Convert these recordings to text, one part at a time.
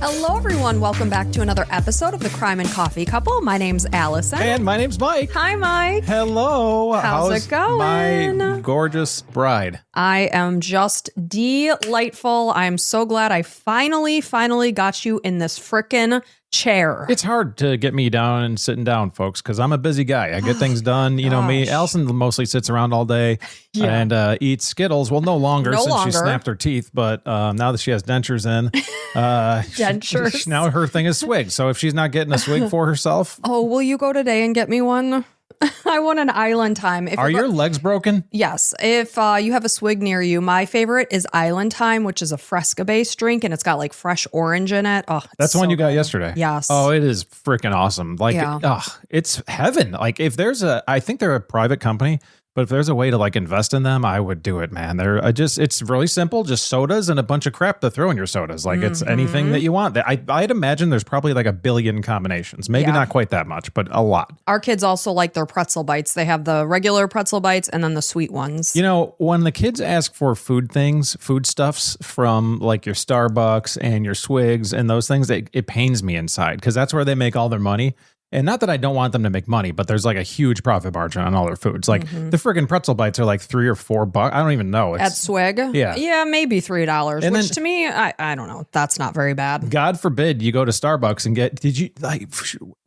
Hello, everyone. Welcome back to another episode of the Crime and Coffee Couple. My name's Allison. And my name's Mike. Hi, Mike. Hello. How's it going? My gorgeous bride? I am just delightful. I'm so glad I finally got you in this frickin' chair. It's hard to get me down and sitting down, folks, because I'm a busy guy. I get things done. You know me. Allison mostly sits around all day and eats Skittles. Well, no longer since she snapped her teeth, but now that she has dentures in, dentures. Now her thing is swig. So if she's not getting a swig for herself. Oh, will you go today and get me one? I want an Island Time. Are your legs broken? Yes. If you have a swig near you, my favorite is Island Time, which is a Fresca-based drink, and it's got like fresh orange in it. Oh, that's the one you got yesterday. Yes. Oh, it is freaking awesome. Like, it's heaven. Like, if there's I think they're a private company, but if there's a way to like invest in them, I would do it, man. It's really simple, just sodas and a bunch of crap to throw in your sodas. Like it's anything that you want. I'd imagine there's probably like a billion combinations. Maybe not quite that much, but a lot. Our kids also like their pretzel bites. They have the regular pretzel bites and then the sweet ones. You know, when the kids ask for foodstuffs from like your Starbucks and your Swigs and those things, it pains me inside because that's where they make all their money. And not that I don't want them to make money, but there's like a huge profit margin on all their foods. Like the friggin' pretzel bites are like $3 or $4. I don't even know. At Swig? Yeah, maybe $3. And which to me, I don't know. That's not very bad. God forbid you go to Starbucks and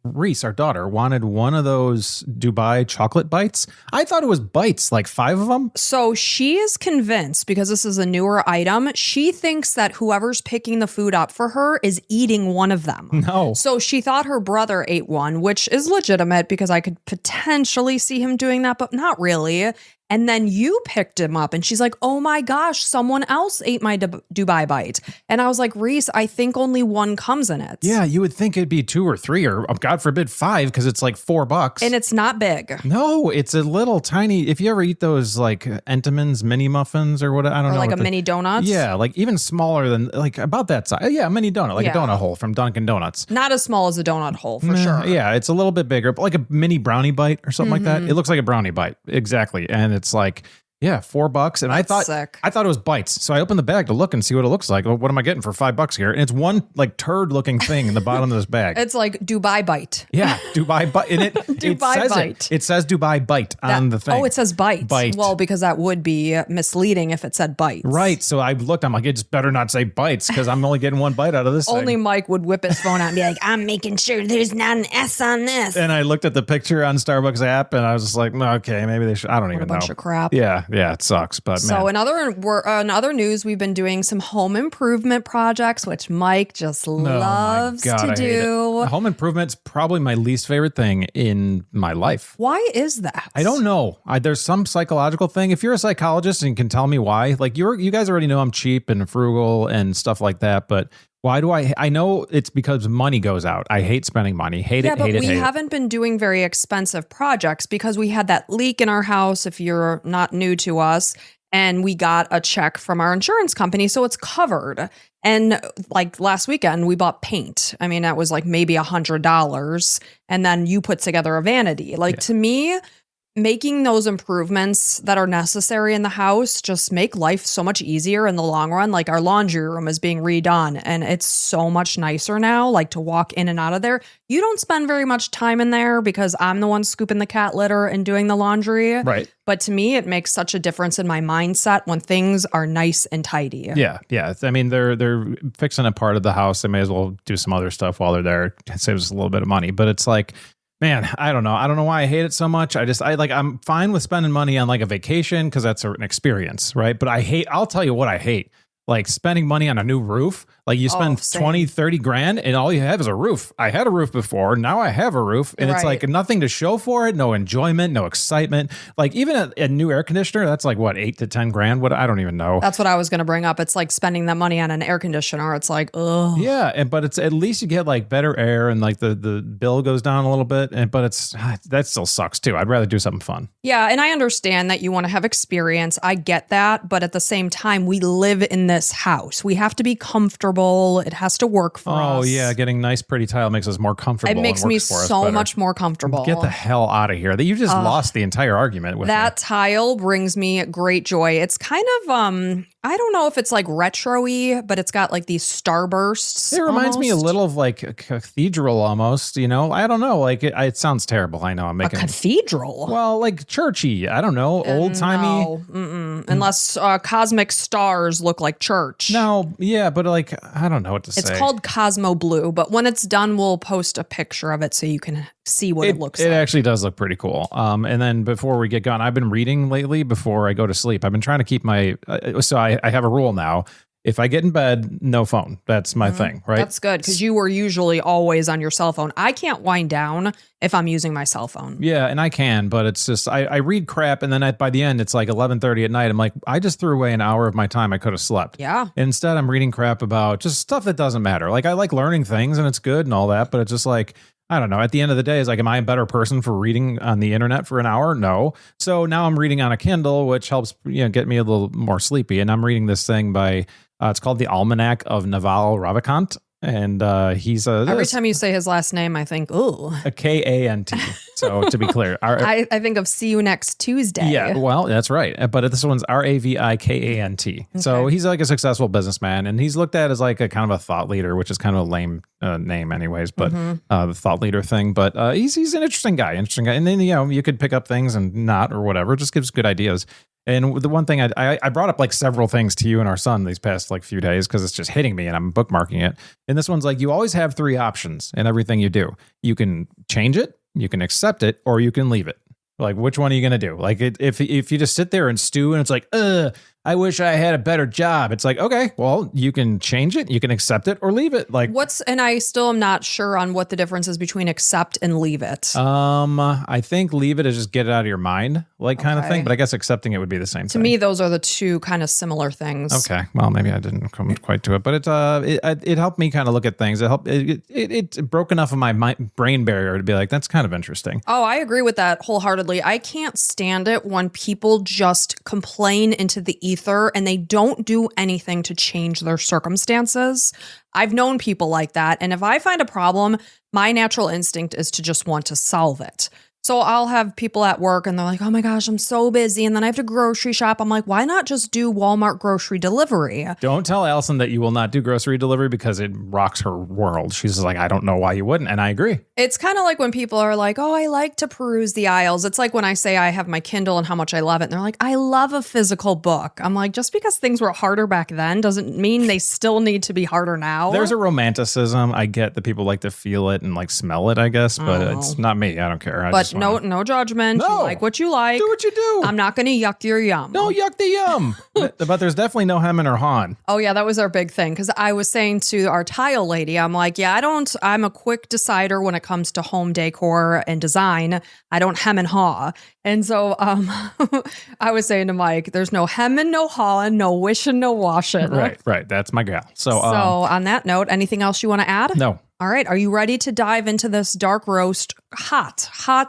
Reese, our daughter, wanted one of those Dubai chocolate bites. I thought it was bites, like 5 of them. So she is convinced, because this is a newer item, she thinks that whoever's picking the food up for her is eating one of them. No. So she thought her brother ate one, which is legitimate because I could potentially see him doing that, but not really. And then you picked him up and she's like, oh my gosh, someone else ate my Dubai bite. And I was like, Reese, I think only one comes in it. Yeah, you would think it'd be 2 or 3 or God forbid 5 because it's like $4. And it's not big. No, it's a little tiny. If you ever eat those like Entenmann's mini muffins or what, I don't know. Or like a mini donut? Yeah, like even smaller than like about that size. Yeah, a mini donut, like a donut hole from Dunkin' Donuts. Not as small as a donut hole for sure. Yeah, it's a little bit bigger, but like a mini brownie bite or something like that. It looks like a brownie bite. Exactly. And it's like, yeah, $4. And That's I thought it was bites. So I opened the bag to look and see what it looks like. Well, what am I getting for $5 here? And it's one like turd looking thing in the bottom of this bag. It's like Dubai bite. Yeah, Dubai bite. And Dubai bite. It says Dubai bite on the thing. Oh, it says bite. Bite. Well, because that would be misleading if it said bites. Right. So I looked, I'm like, it just better not say bites because I'm only getting one bite out of this Only thing. Mike would whip his phone out and be like, I'm making sure there's not an S on this. And I looked at the picture on Starbucks app and I was just like, okay, maybe they should. I don't even know. A bunch of crap. Yeah, it sucks. But so in other news, we've been doing some home improvement projects, which Mike just loves to do. Home improvement's probably my least favorite thing in my life. Why is that? I don't know. There's some psychological thing. If you're a psychologist and can tell me why, like you guys already know I'm cheap and frugal and stuff like that, but why do I know it's because money goes out. I hate spending money. Hate it. We haven't been doing very expensive projects because we had that leak in our house, if you're not new to us, and we got a check from our insurance company, so it's covered. And like last weekend, we bought paint. I mean, that was like maybe $100. And then you put together a vanity. To me, making those improvements that are necessary in the house just make life so much easier in the long run. Like our laundry room is being redone and it's so much nicer now, like to walk in and out of there. You don't spend very much time in there because I'm the one scooping the cat litter and doing the laundry. Right. But to me, it makes such a difference in my mindset when things are nice and tidy. Yeah. I mean, they're fixing a part of the house. They may as well do some other stuff while they're there. It saves us a little bit of money, but it's like, man, I don't know. I don't know why I hate it so much. I'm fine with spending money on like a vacation because that's an experience, right? But I'll tell you what I hate. Like spending money on a new roof. Like you spend 20, 30 grand and all you have is a roof. I had a roof before. Now I have a roof and it's like nothing to show for it. No enjoyment, no excitement. Like even a new air conditioner, that's like what, 8 to 10 grand? What? I don't even know. That's what I was going to bring up. It's like spending that money on an air conditioner. It's like, ugh. Yeah. But it's at least you get like better air and like the bill goes down a little bit. But that still sucks too. I'd rather do something fun. Yeah. And I understand that you want to have experience. I get that. But at the same time, we live in this house. We have to be comfortable. It has to work for us. Oh, yeah. Getting nice, pretty tile makes us more comfortable. It makes me so much more comfortable. Get the hell out of here. You just lost the entire argument with that tile brings me great joy. It's kind of I don't know if it's like retro-y, but it's got like these starbursts. It reminds me a almost. little of like a cathedral almost, you know? I don't know. Like it sounds terrible. I know I'm A making cathedral. well, like churchy. I don't know. Old timey. No, unless cosmic stars look like church. No, yeah, but like I don't know what to say. It's called Cosmo Blue, but when it's done, we'll post a picture of it so you can see what it looks like. It actually does look pretty cool. And then before we get going, I've been reading lately before I go to sleep. I've been trying to keep my so I have a rule now. If I get in bed, no phone. That's my thing, right? That's good because you were usually always on your cell phone. I can't wind down if I'm using my cell phone. Yeah, and I can, but it's just I read crap, and then by the end, it's like 11:30 at night. I'm like, I just threw away an hour of my time I could have slept. Yeah. Instead, I'm reading crap about just stuff that doesn't matter. Like I like learning things, and it's good and all that, but it's just like I don't know. At the end of the day, it's like, am I a better person for reading on the internet for an hour? No. So now I'm reading on a Kindle, which helps get me a little more sleepy. And I'm reading this thing by it's called the Almanac of Naval Ravikant. And he's every time you say his last name, I think, ooh, a Kant. So to be clear, I think of see you next Tuesday. Yeah, well, that's right. But this one's Ravikant. Okay. So he's like a successful businessman, and he's looked at as like a kind of a thought leader, which is kind of a lame name, anyways. But the thought leader thing. But he's an interesting guy, And then you could pick up things and not or whatever. It just gives good ideas. And the one thing I brought up like several things to you and our son these past like few days because it's just hitting me and I'm bookmarking it. And this one's like, you always have three options in everything you do. You can change it, you can accept it, or you can leave it. Like, which one are you going to do? Like, if you just sit there and stew and it's like, I wish I had a better job. It's like, okay, well, you can change it, you can accept it, or leave it. Like, and I still am not sure on what the difference is between accept and leave it. I think leave it is just get it out of your mind, like kind of thing. But I guess accepting it would be the same thing. To me, those are the two kind of similar things. Okay, well, maybe I didn't come quite to it, but it helped me kind of look at things. It broke enough of my brain barrier to be like, that's kind of interesting. Oh, I agree with that wholeheartedly. I can't stand it when people just complain into the ether and they don't do anything to change their circumstances. I've known people like that. And if I find a problem, my natural instinct is to just want to solve it. So I'll have people at work and they're like, oh my gosh, I'm so busy. And then I have to grocery shop. I'm like, why not just do Walmart grocery delivery? Don't tell Allison that you will not do grocery delivery because it rocks her world. She's like, I don't know why you wouldn't. And I agree. It's kind of like when people are like, oh, I like to peruse the aisles. It's like when I say I have my Kindle and how much I love it. And they're like, I love a physical book. I'm like, just because things were harder back then doesn't mean they still need to be harder now. There's a romanticism. I get that people like to feel it and like smell it, I guess, but it's not me. I don't care. No judgment. No. You like what you like. Do what you do. I'm not going to yuck your yum. No, yuck the yum. But there's definitely no hemming or hawing. Oh, yeah, that was our big thing. Because I was saying to our tile lady, I'm like, I'm a quick decider when it comes to home decor and design. I don't hem and haw. And so I was saying to Mike, there's no hemming, no hawing, no wishing, no washing. Right. That's my gal. So on that note, anything else you want to add? No. All right. Are you ready to dive into this dark roast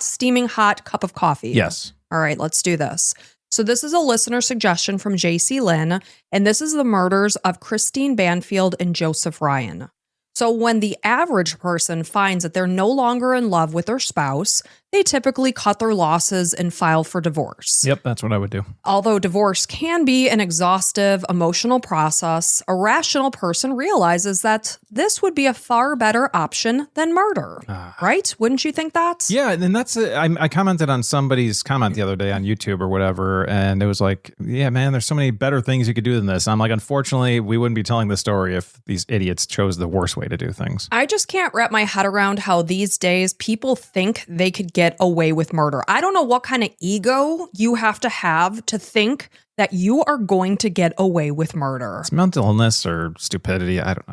steaming hot cup of coffee? Yes. All right, let's do this. So this is a listener suggestion from JC Lynn, and this is the murders of Christine Banfield and Joseph Ryan. So when the average person finds that they're no longer in love with their spouse, they typically cut their losses and file for divorce. Yep, that's what I would do. Although divorce can be an exhaustive, emotional process, a rational person realizes that this would be a far better option than murder. Right? Wouldn't you think that? Yeah, and that's I commented on somebody's comment the other day on YouTube or whatever, and it was like, yeah, man, there's so many better things you could do than this. I'm like, unfortunately, we wouldn't be telling the story if these idiots chose the worst way to do things. I just can't wrap my head around how these days people think they could get away with murder. I don't know what kind of ego you have to think that you are going to get away with murder. It's mental illness or stupidity. I don't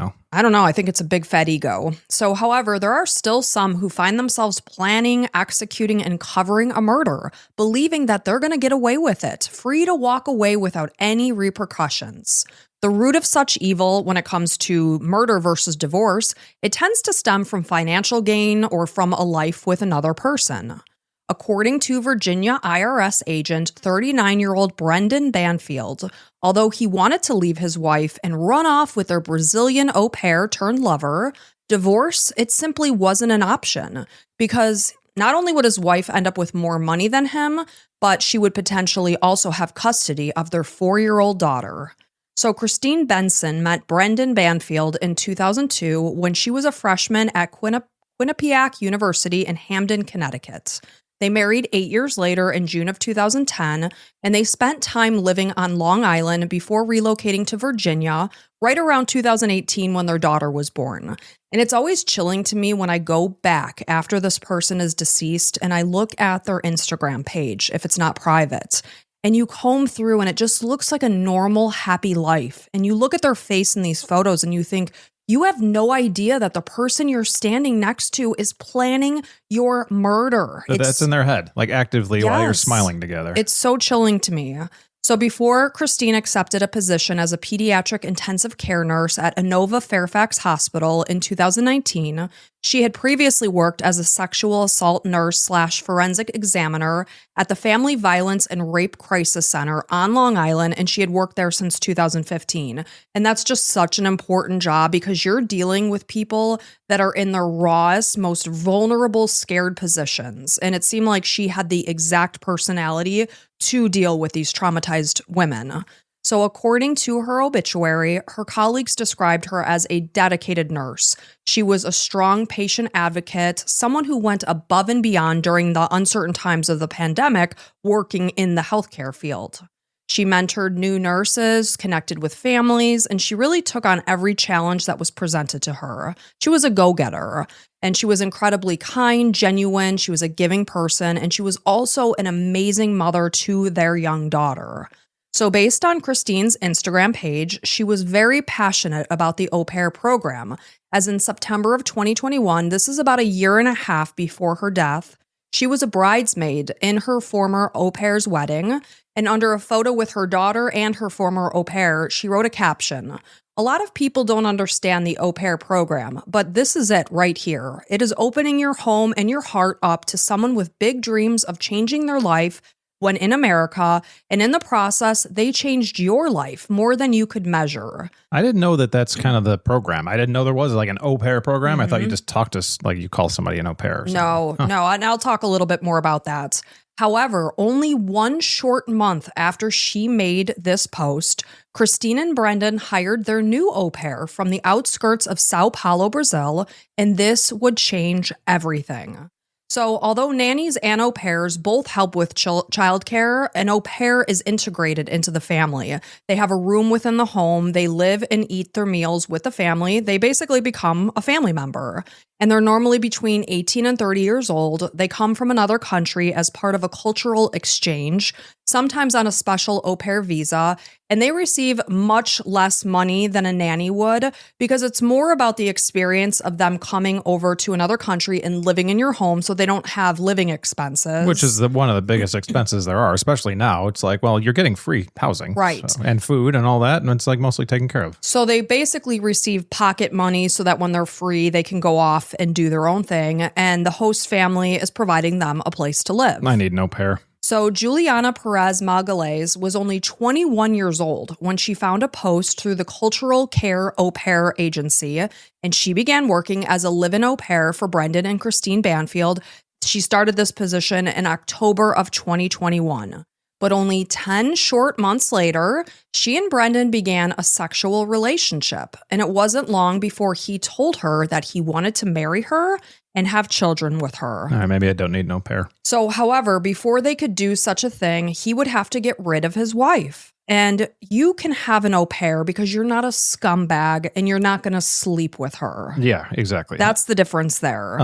know. I think it's a big fat ego. So, however, there are still some who find themselves planning, executing, and covering a murder, believing that they're going to get away with it, free to walk away without any repercussions. The root of such evil when it comes to murder versus divorce, it tends to stem from financial gain or from a life with another person. According to Virginia IRS agent 39-year-old Brendan Banfield, although he wanted to leave his wife and run off with their Brazilian au pair turned lover, divorce, it simply wasn't an option because not only would his wife end up with more money than him, but she would potentially also have custody of their 4-year-old daughter. So Christine Benson met Brendan Banfield in 2002 when she was a freshman at Quinnipiac University in Hamden, Connecticut. They married 8 years later in June of 2010, and they spent time living on Long Island before relocating to Virginia right around 2018 when their daughter was born. And it's always chilling to me when I go back after this person is deceased and I look at their Instagram page, if it's not private, and you comb through and it just looks like a normal, happy life. And you look at their face in these photos and you think, you have no idea that the person you're standing next to is planning your murder. So that's in their head, like actively while you're smiling together. It's so chilling to me. So before Christine accepted a position as a pediatric intensive care nurse at Inova Fairfax Hospital in 2019, she had previously worked as a sexual assault nurse / forensic examiner at the Family Violence and Rape Crisis Center on Long Island, and she had worked there since 2015. And that's just such an important job because you're dealing with people that are in their rawest, most vulnerable, scared positions. And it seemed like she had the exact personality to deal with these traumatized women. So according to her obituary, her colleagues described her as a dedicated nurse. She was a strong patient advocate, someone who went above and beyond during the uncertain times of the pandemic, working in the healthcare field. She mentored new nurses, connected with families, and she really took on every challenge that was presented to her. She was a go-getter, and she was incredibly kind, genuine, she was a giving person, and she was also an amazing mother to their young daughter. So based on Christine's Instagram page, she was very passionate about the au pair program, as in September of 2021, this is about a year and a half before her death, she was a bridesmaid in her former au pair's wedding, and under a photo with her daughter and her former au pair, she wrote a caption. A lot of people don't understand the au pair program, but this is it right here. It is opening your home and your heart up to someone with big dreams of changing their life when in America, and in the process, they changed your life more than you could measure. I didn't know that that's kind of the program. I didn't know there was like an au pair program. Mm-hmm. I thought you just talked to, like you call somebody an au pair or something. No, and I'll talk a little bit more about that. However, only one short month after she made this post, Christine and Brendan hired their new au pair from the outskirts of Sao Paulo, Brazil, and this would change everything. So although nannies and au pairs both help with childcare, an au pair is integrated into the family. They have a room within the home. They live and eat their meals with the family. They basically become a family member. And they're normally between 18 and 30 years old. They come from another country as part of a cultural exchange, sometimes on a special au pair visa, and they receive much less money than a nanny would because it's more about the experience of them coming over to another country and living in your home so they don't have living expenses. Which is one of the biggest expenses there are, especially now. It's like, well, you're getting free housing. Right. So, and food and all that, and it's like mostly taken care of. So they basically receive pocket money so that when they're free, they can go off and do their own thing, and the host family is providing them a place to live. I need no pair. So Juliana Perez Magalhaes was only 21 years old when she found a post through the Cultural Care Au Pair Agency, and she began working as a live-in au pair for Brendan and Christine Banfield. She started this position in October of 2021. But only 10 short months later, she and Brendan began a sexual relationship, and it wasn't long before he told her that he wanted to marry her and have children with her. All right, maybe I don't need no pair. So, however, before they could do such a thing, he would have to get rid of his wife. And you can have an au pair because you're not a scumbag and you're not going to sleep with her. Yeah, exactly. That's the difference there.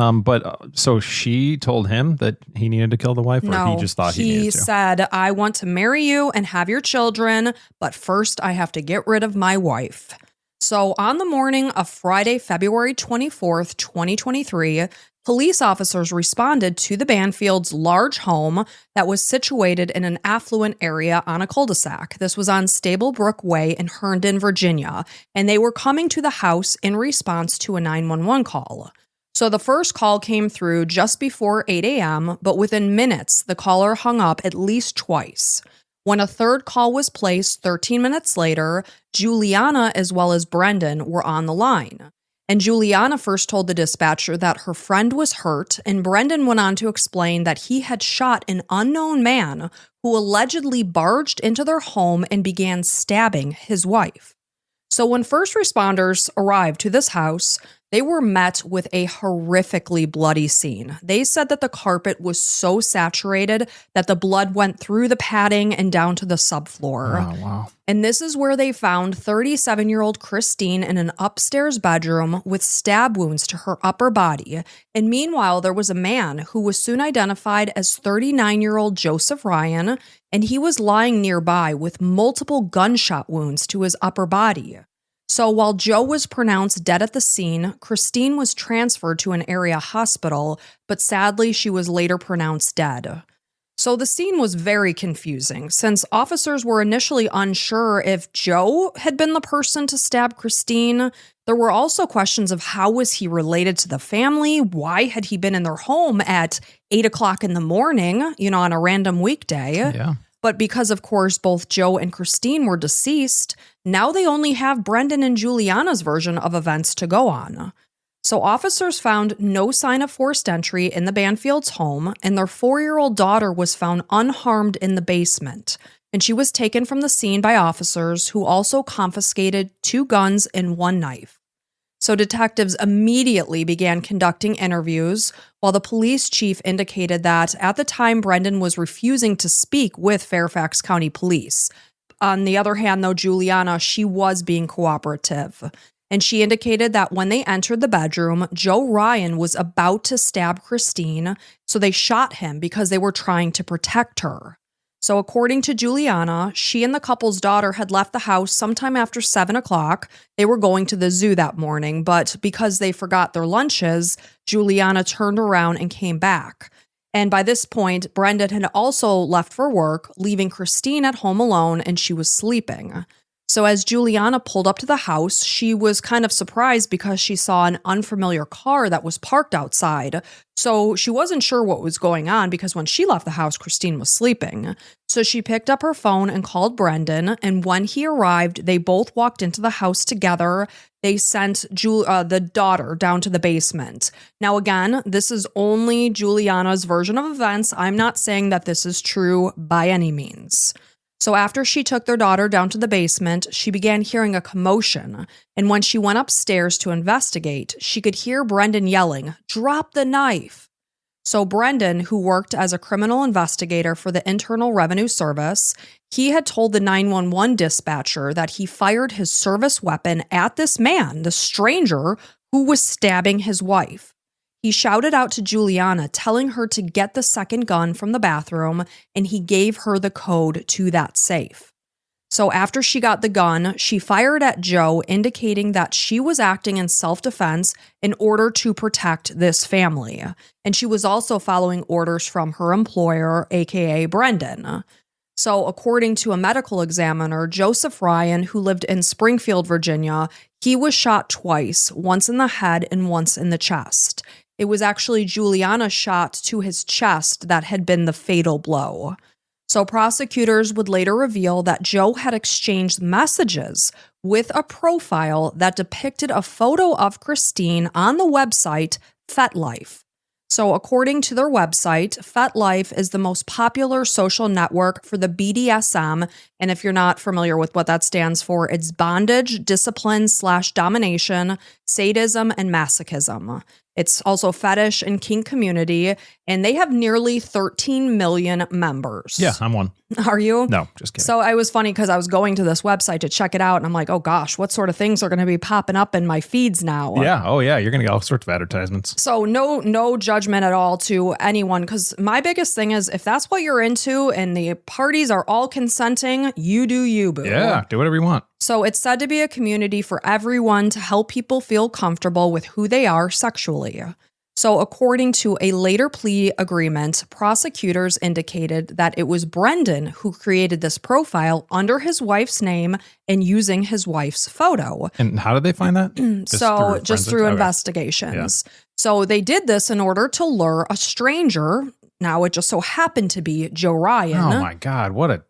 So she told him that he needed to kill the wife, or he just thought he needed to? He said, I want to marry you and have your children, but first I have to get rid of my wife. So on the morning of Friday, February 24th, 2023, police officers responded to the Banfield's large home that was situated in an affluent area on a cul-de-sac. This was on Stablebrook Way in Herndon, Virginia, and they were coming to the house in response to a 911 call. So the first call came through just before 8 a.m., but within minutes, the caller hung up at least twice. When a third call was placed 13 minutes later, Juliana as well as Brendan were on the line. And Juliana first told the dispatcher that her friend was hurt, and Brendan went on to explain that he had shot an unknown man who allegedly barged into their home and began stabbing his wife. So when first responders arrived to this house, they were met with a horrifically bloody scene. They said that the carpet was so saturated that the blood went through the padding and down to the subfloor. Oh, wow. And this is where they found 37-year-old Christine in an upstairs bedroom with stab wounds to her upper body. And meanwhile, there was a man who was soon identified as 39-year-old Joseph Ryan, and he was lying nearby with multiple gunshot wounds to his upper body. So while Joe was pronounced dead at the scene, Christine was transferred to an area hospital, but sadly she was later pronounced dead. So the scene was very confusing, since officers were initially unsure if Joe had been the person to stab Christine. There were also questions of how was he related to the family? Why had he been in their home at 8 o'clock in the morning, on a random weekday? Yeah. But because, of course, both Joe and Christine were deceased, now they only have Brendan and Juliana's version of events to go on. So officers found no sign of forced entry in the Banfield's home, and their 4-year-old daughter was found unharmed in the basement. And she was taken from the scene by officers who also confiscated 2 guns and 1 knife. So detectives immediately began conducting interviews, while the police chief indicated that at the time Brendan was refusing to speak with Fairfax County Police. On the other hand, though, Juliana, she was being cooperative. And she indicated that when they entered the bedroom, Joe Ryan was about to stab Christine, so they shot him because they were trying to protect her. So according to Juliana, she and the couple's daughter had left the house sometime after 7 o'clock. They were going to the zoo that morning, but because they forgot their lunches, Juliana turned around and came back. And by this point, Brendan had also left for work, leaving Christine at home alone, and she was sleeping. So as Juliana pulled up to the house, she was kind of surprised because she saw an unfamiliar car that was parked outside. So she wasn't sure what was going on because when she left the house, Christine was sleeping. So she picked up her phone and called Brendan, and when he arrived, they both walked into the house together. They sent the daughter down to the basement. Now again, this is only Juliana's version of events. I'm not saying that this is true by any means. So after she took their daughter down to the basement, she began hearing a commotion, and when she went upstairs to investigate, she could hear Brendan yelling, "Drop the knife!" So Brendan, who worked as a criminal investigator for the Internal Revenue Service, he had told the 911 dispatcher that he fired his service weapon at this man, the stranger, who was stabbing his wife. He shouted out to Juliana, telling her to get the second gun from the bathroom, and he gave her the code to that safe. So after she got the gun, she fired at Joe, indicating that she was acting in self-defense in order to protect this family. And she was also following orders from her employer, aka Brendan. So according to a medical examiner, Joseph Ryan, who lived in Springfield, Virginia, he was shot twice, once in the head and once in the chest. It was actually Juliana's shot to his chest that had been the fatal blow. So prosecutors would later reveal that Joe had exchanged messages with a profile that depicted a photo of Christine on the website FetLife. So according to their website, FetLife is the most popular social network for the BDSM, and if you're not familiar with what that stands for, it's bondage, discipline/domination, sadism, and masochism. It's also fetish and kink community, and they have nearly 13 million members. Yeah, I'm one. Are you? No, just kidding. So it was funny because I was going to this website to check it out, and I'm like, oh gosh, what sort of things are going to be popping up in my feeds now? Yeah. Oh yeah. You're going to get all sorts of advertisements. So no judgment at all to anyone, because my biggest thing is if that's what you're into and the parties are all consenting, you do you, boo. Yeah. Do whatever you want. So it's said to be a community for everyone to help people feel comfortable with who they are sexually. So according to a later plea agreement, prosecutors indicated that it was Brendan who created this profile under his wife's name and using his wife's photo. And how did they find that? Just through investigations. Yeah. So they did this in order to lure a stranger. Now it just so happened to be Joe Ryan. Oh my God, what a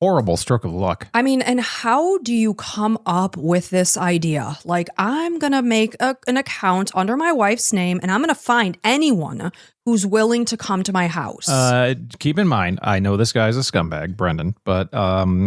horrible stroke of luck. I mean, and how do you come up with this idea? Like, I'm going to make an account under my wife's name and I'm going to find anyone who's willing to come to my house. Keep in mind, I know this guy's a scumbag, Brendan, but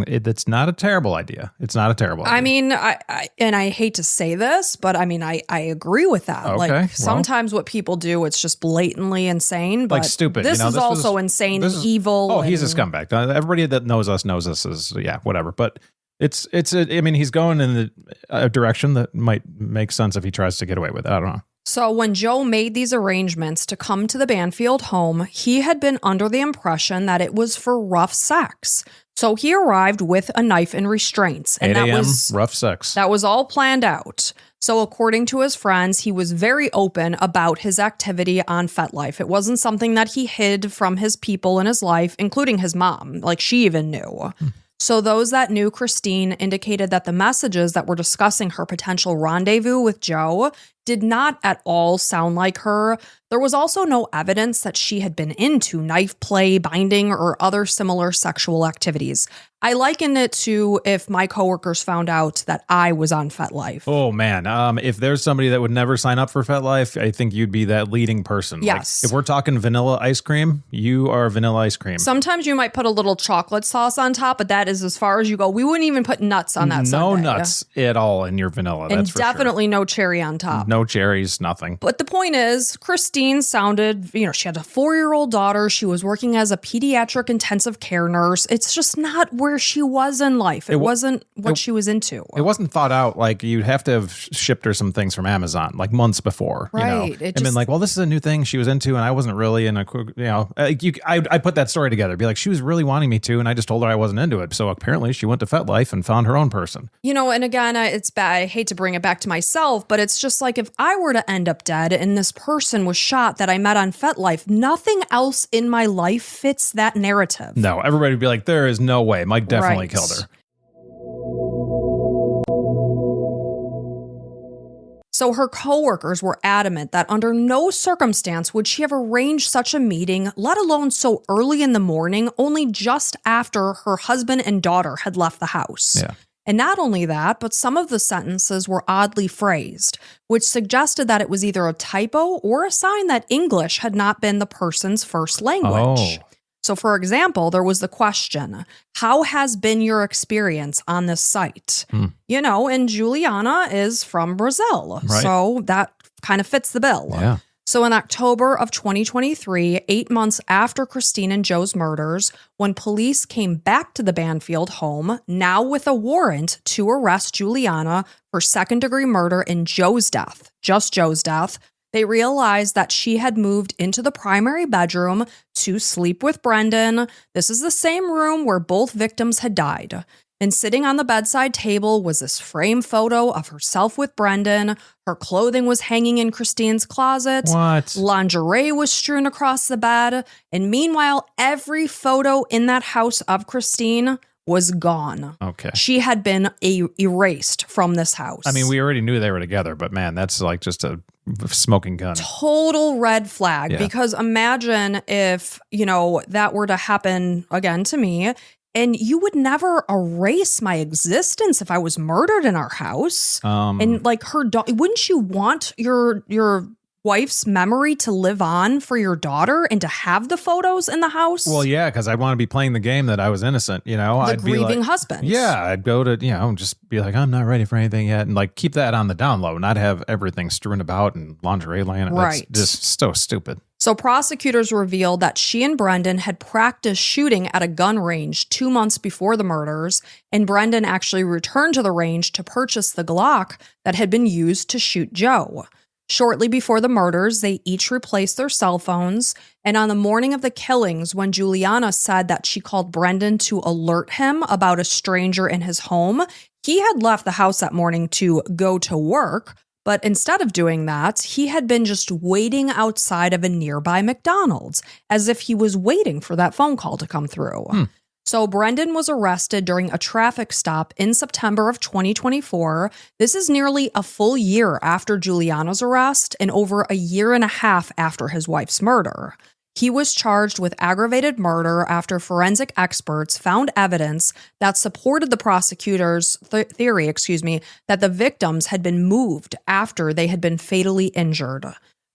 it's not a terrible idea. It's not a terrible idea. I mean, I hate to say this, but I mean, I agree with that. Okay, like sometimes what people do, it's just blatantly insane. But like stupid. This is also insane and evil. Oh, he's a scumbag. Everybody that knows us knows this is, whatever. But I mean, he's going in a direction that might make sense if he tries to get away with it. I don't know. So when Joe made these arrangements to come to the Banfield home, he had been under the impression that it was for rough sex. So he arrived with a knife and restraints. And 8 a.m., rough sex. That was all planned out. So according to his friends, he was very open about his activity on FetLife. It wasn't something that he hid from his people in his life, including his mom. Like, she even knew. So those that knew Christine indicated that the messages that were discussing her potential rendezvous with Joe did not at all sound like her. There was also no evidence that she had been into knife play, binding, or other similar sexual activities. I liken it to if my coworkers found out that I was on FetLife. Oh, man. If there's somebody that would never sign up for FetLife, I think you'd be that leading person. Yes. Like, if we're talking vanilla ice cream, you are vanilla ice cream. Sometimes you might put a little chocolate sauce on top, but that is as far as you go. We wouldn't even put nuts on that No sundae. Nuts at all in your vanilla. And that's for definitely sure. no cherry on top. No cherries, nothing. But the point is, Christine sounded, she had a 4-year-old daughter. She was working as a pediatric intensive care nurse. It's just not where she was in life. It wasn't what she was into. It wasn't thought out. Like, you'd have to have shipped her some things from Amazon, like months before. Right. And been like, well, this is a new thing she was into, and I wasn't really in a, I put that story together. Be like, she was really wanting me to, and I just told her I wasn't into it. So apparently she went to FetLife and found her own person. And again, it's bad. I hate to bring it back to myself, but it's just like, if I were to end up dead and this person was shot that I met on FetLife, nothing else in my life fits that narrative. No, everybody would be like, there is no way. Mike definitely killed her. So her coworkers were adamant that under no circumstance would she have arranged such a meeting, let alone so early in the morning, only just after her husband and daughter had left the house. Yeah. And not only that, but some of the sentences were oddly phrased, which suggested that it was either a typo or a sign that English had not been the person's first language. Oh. So, for example, there was the question, how has been your experience on this site? And Juliana is from Brazil. Right. So that kind of fits the bill. Yeah. So in October of 2023, 8 months after Christine and Joe's murders, when police came back to the Banfield home, now with a warrant to arrest Juliana for second-degree murder in Joe's death, just Joe's death, they realized that she had moved into the primary bedroom to sleep with Brendan. This is the same room where both victims had died. And sitting on the bedside table was this frame photo of herself with Brendan. Her clothing was hanging in Christine's closet. What? Lingerie was strewn across the bed. And meanwhile, every photo in that house of Christine was gone. Okay. She had been erased from this house. I mean, we already knew they were together, but man, that's like just a smoking gun. Total red flag. Yeah. Because imagine if, that were to happen again to me, and you would never erase my existence if I was murdered in our house. And like wouldn't you want your wife's memory to live on for your daughter and to have the photos in the house? Well, yeah, because I want to be playing the game that I was innocent, I'd grieving be like, husband. Yeah, I'd go to, just be like, I'm not ready for anything yet. And like, keep that on the down low, not have everything strewn about and lingerie laying. Right. That's just so stupid. So prosecutors revealed that she and Brendan had practiced shooting at a gun range 2 months before the murders, and Brendan actually returned to the range to purchase the Glock that had been used to shoot Joe. Shortly before the murders, they each replaced their cell phones, and on the morning of the killings, when Juliana said that she called Brendan to alert him about a stranger in his home, he had left the house that morning to go to work. But instead of doing that, he had been just waiting outside of a nearby McDonald's, as if he was waiting for that phone call to come through. So Brendan was arrested during a traffic stop in September of 2024. This is nearly a full year after Juliana's arrest and over a year and a half after his wife's murder. He was charged with aggravated murder after forensic experts found evidence that supported the prosecutor's theory, that the victims had been moved after they had been fatally injured.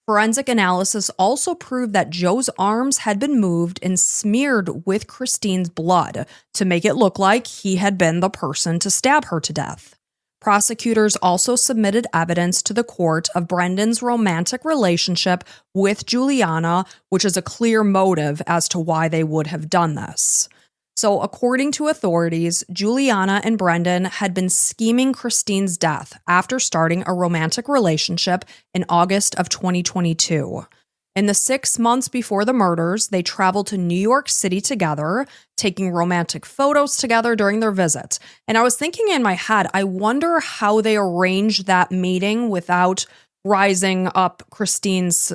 Forensic analysis also proved that Joe's arms had been moved and smeared with Christine's blood to make it look like he had been the person to stab her to death. Prosecutors also submitted evidence to the court of Brendan's romantic relationship with Juliana, which is a clear motive as to why they would have done this. So, according to authorities, Juliana and Brendan had been scheming Christine's death after starting a romantic relationship in August of 2022. In the 6 months before the murders, they traveled to New York City together, taking romantic photos together during their visit. And I was thinking in my head, I wonder how they arranged that meeting without rising up Christine's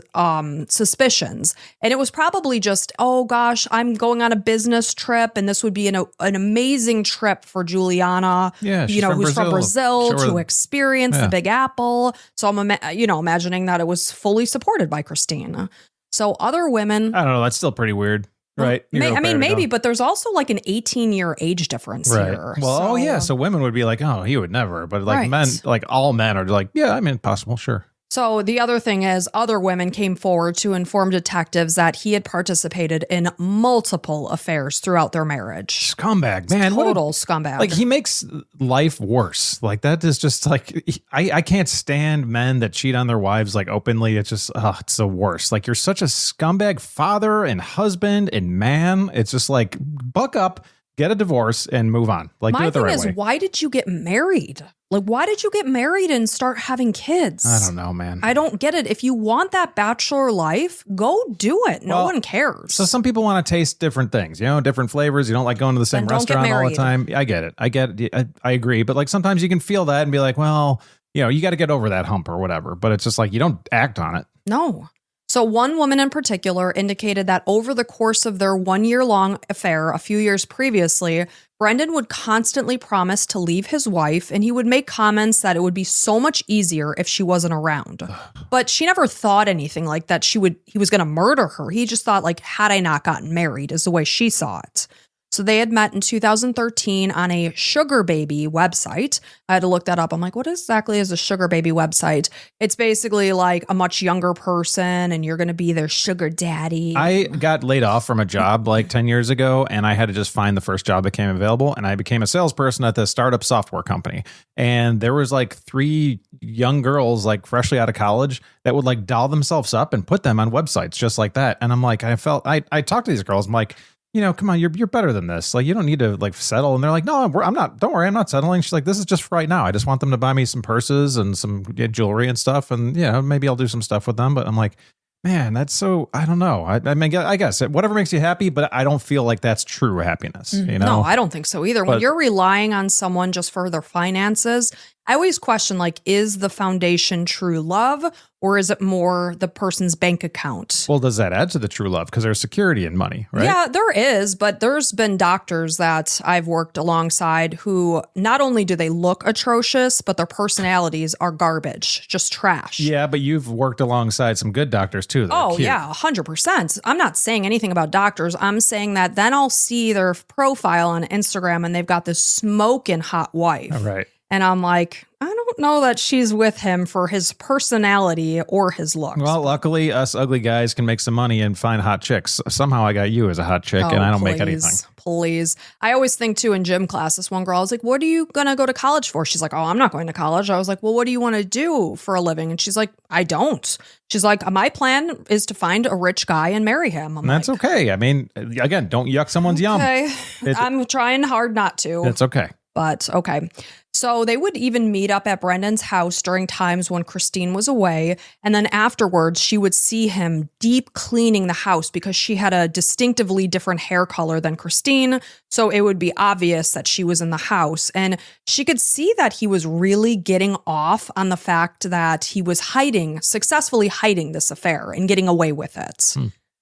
suspicions. And it was probably just, oh gosh, I'm going on a business trip, and this would be an amazing trip for Juliana, who's from Brazil to experience the Big Apple. So I'm, imagining that it was fully supported by Christine. So other women, I don't know, that's still pretty weird. Right. Maybe, but there's also like an 18-year age difference here. Well, so women would be like, oh, he would never. But like men, like all men are like, yeah, I mean, possible, sure. So the other thing is other women came forward to inform detectives that he had participated in multiple affairs throughout their marriage. Scumbag, man. Total scumbag. Like, he makes life worse. Like, that is just like, I can't stand men that cheat on their wives like openly. It's just, it's the worst. Like, you're such a scumbag father and husband and man. It's just like, buck up, get a divorce and move on. Like, do it the right way. My thing is, why did you get married? Like, why did you get married and start having kids? I don't know, man. I don't get it. If you want that bachelor life, go do it. No one cares. So some people want to taste different things, different flavors. You don't like going to the same restaurant all the time. I get it. I agree. But like, sometimes you can feel that and be like, well, you got to get over that hump or whatever. But it's just like, you don't act on it. No. So one woman in particular indicated that over the course of their 1-year-long affair a few years previously, Brendan would constantly promise to leave his wife, and he would make comments that it would be so much easier if she wasn't around. But she never thought anything like that he was going to murder her. He just thought, like, had I not gotten married, is the way she saw it. So they had met in 2013 on a sugar baby website. I had to look that up. I'm like, what exactly is a sugar baby website? It's basically like a much younger person and you're going to be their sugar daddy. I got laid off from a job like 10 years ago, and I had to just find the first job that came available. And I became a salesperson at this startup software company. And there was like 3 young girls, like freshly out of college, that would like doll themselves up and put them on websites just like that. And I'm like, I talked to these girls. I'm like, come on, you're better than this. Like, you don't need to like settle. And they're like, no, I'm not. Don't worry, I'm not settling. She's like, this is just for right now. I just want them to buy me some purses and some jewelry and stuff. And maybe I'll do some stuff with them. But I'm like, man, that's so, I don't know. I mean, I guess whatever makes you happy, but I don't feel like that's true happiness. No, I don't think so either. When you're relying on someone just for their finances, I always question, like, is the foundation true love or is it more the person's bank account? Well, does that add to the true love? Because there's security in money, right? Yeah, there is. But there's been doctors that I've worked alongside who not only do they look atrocious, but their personalities are garbage, just trash. Yeah, but you've worked alongside some good doctors too. Oh, yeah, 100%. I'm not saying anything about doctors. I'm saying that then I'll see their profile on Instagram and they've got this smoking hot wife. All right. And I'm like, I don't know that she's with him for his personality or his looks. Well, luckily, us ugly guys can make some money and find hot chicks. Somehow I got you as a hot chick, and I don't make anything. Please. I always think, too, in gym class, this one girl, I was like, what are you going to go to college for? She's like, oh, I'm not going to college. I was like, well, what do you want to do for a living? And she's like, I don't. She's like, my plan is to find a rich guy and marry him. That's like, okay. I mean, again, don't yuck someone's yum. I'm trying hard not to. It's okay. But okay. So they would even meet up at Brendan's house during times when Christine was away. And then afterwards, she would see him deep cleaning the house because she had a distinctively different hair color than Christine. So it would be obvious that she was in the house. And she could see that he was really getting off on the fact that he was successfully hiding this affair and getting away with it.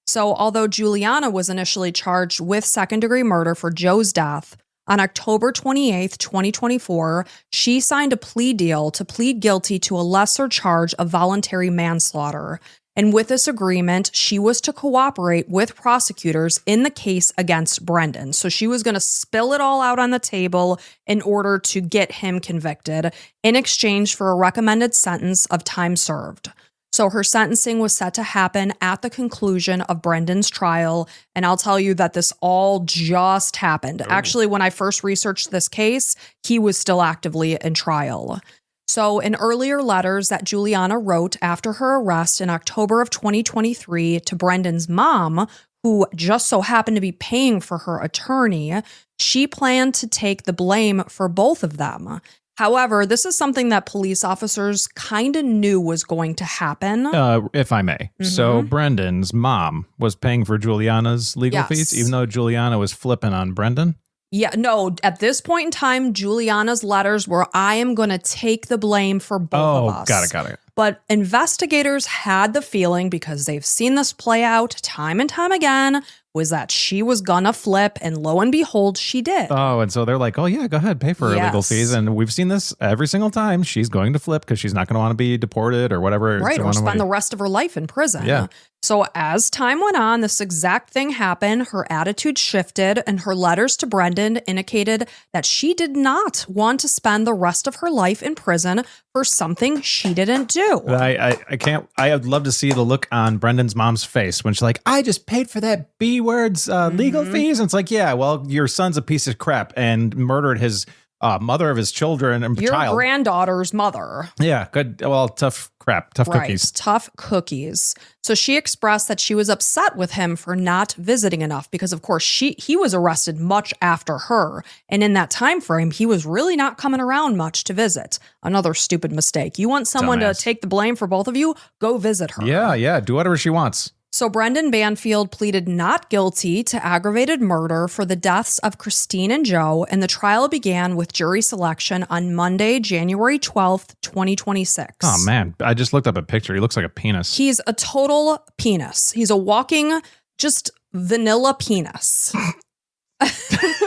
So although Juliana was initially charged with second-degree murder for Joe's death, on October 28th, 2024, she signed a plea deal to plead guilty to a lesser charge of voluntary manslaughter. And with this agreement, she was to cooperate with prosecutors in the case against Brendan. So she was going to spill it all out on the table in order to get him convicted in exchange for a recommended sentence of time served. So her sentencing was set to happen at the conclusion of Brendan's trial. And I'll tell you that this all just happened. Actually, when I first researched this case, he was still actively in trial. So in earlier letters that Juliana wrote after her arrest in October of 2023 to Brendan's mom, who just so happened to be paying for her attorney, she planned to take the blame for both of them. However, this is something that police officers kind of knew was going to happen. If I may. Mm-hmm. So Brendan's mom was paying for Juliana's legal fees, even though Juliana was flipping on Brendan? Yeah, no, at this point in time, Juliana's letters were, I am going to take the blame for both of us. Got it. But investigators had the feeling, because they've seen this play out time and time again, was that she was gonna flip, and lo and behold, she did. Oh, and so they're like, oh yeah, go ahead, pay for her legal fees. And we've seen this every single time. She's going to flip because she's not going to want to be deported or whatever. Right, or spend the rest of her life in prison. Yeah. So as time went on, this exact thing happened. Her attitude shifted, and her letters to Brendan indicated that she did not want to spend the rest of her life in prison for something she didn't do. I can't. I would love to see the look on Brendan's mom's face when she's like, I just paid for that B word's legal fees. And it's like, yeah, well, your son's a piece of crap and murdered his mother of his children and your child. Granddaughter's mother. Yeah, good. Well, tough crap. Tough cookies. Tough cookies. So she expressed that she was upset with him for not visiting enough because, of course, he was arrested much after her. And in that time frame, he was really not coming around much to visit. Another stupid mistake. You want someone to take the blame for both of you? Go visit her. Yeah. Do whatever she wants. So Brendan Banfield pleaded not guilty to aggravated murder for the deaths of Christine and Joe, and the trial began with jury selection on Monday, January 12th, 2026. Oh, man. I just looked up a picture. He looks like a penis. He's a total penis. He's a walking, just vanilla penis.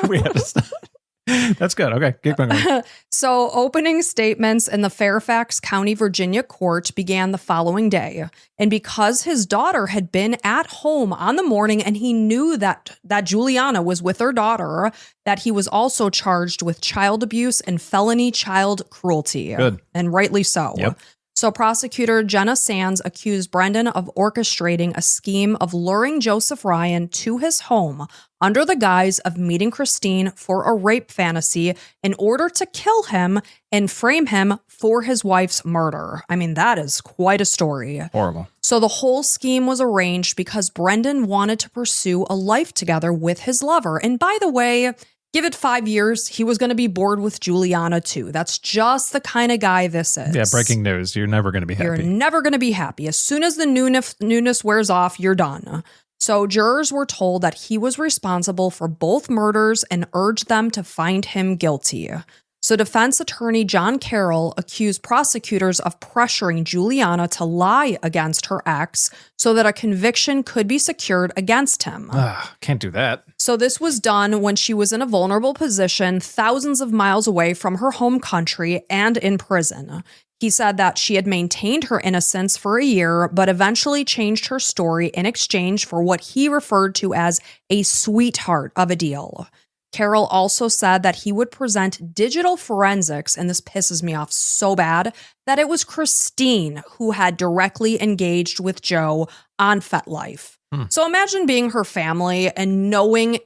We had to stop. That's good. Okay, keep going. So opening statements in the Fairfax County, Virginia court began the following day. And because his daughter had been at home on the morning and he knew that Juliana was with her daughter, that he was also charged with child abuse and felony child cruelty. Good. And rightly so. Yep. So prosecutor Jenna Sands accused Brendan of orchestrating a scheme of luring Joseph Ryan to his home under the guise of meeting Christine for a rape fantasy in order to kill him and frame him for his wife's murder. I mean, that is quite a story. Horrible. So the whole scheme was arranged because Brendan wanted to pursue a life together with his lover. And by the way, give it 5 years, he was going to be bored with Juliana too. That's just the kind of guy this is. Yeah, breaking news. You're never going to be happy. You're never going to be happy. As soon as the newness wears off, you're done. So jurors were told that he was responsible for both murders and urged them to find him guilty. So defense attorney John Carroll accused prosecutors of pressuring Juliana to lie against her ex so that a conviction could be secured against him. Can't do that. So this was done when she was in a vulnerable position, thousands of miles away from her home country and in prison. He said that she had maintained her innocence for a year, but eventually changed her story in exchange for what he referred to as a sweetheart of a deal. Carroll also said that he would present digital forensics, and this pisses me off so bad, that it was Christine who had directly engaged with Joe on FetLife. So imagine being her family and knowing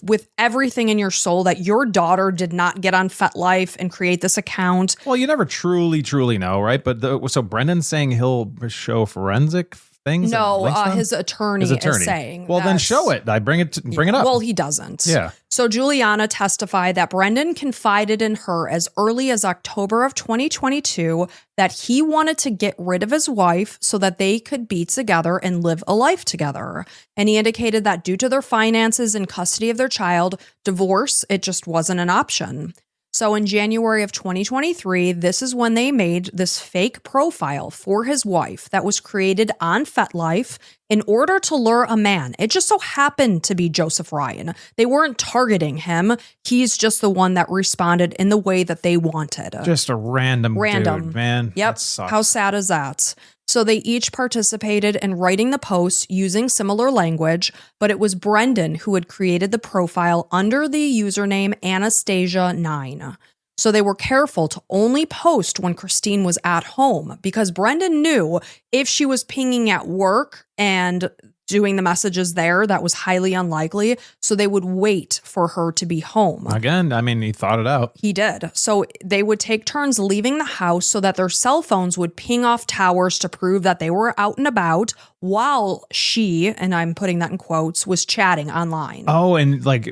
with everything in your soul that your daughter did not get on FetLife and create this account. Well, you never truly know, right? But so Brendan's saying he'll show forensic things? No, his attorney is saying. Well, then show it. Bring it up. Well, he doesn't. Yeah. So Juliana testified that Brendan confided in her as early as October of 2022 that he wanted to get rid of his wife so that they could be together and live a life together. And he indicated that due to their finances and custody of their child, divorce, it just wasn't an option. So in January of 2023, this is when they made this fake profile for his wife that was created on FetLife in order to lure a man. It just so happened to be Joseph Ryan. They weren't targeting him. He's just the one that responded in the way that they wanted. Just a random dude, man. Yep. That sucks. How sad is that? So they each participated in writing the posts using similar language, but it was Brendan who had created the profile under the username Anastasia9. So they were careful to only post when Christine was at home because Brendan knew if she was pinging at work and doing the messages there, that was highly unlikely. So they would wait for her to be home. Again, I mean, he thought it out. He did. So they would take turns leaving the house so that their cell phones would ping off towers to prove that they were out and about while she, and I'm putting that in quotes, was chatting online. Oh, and like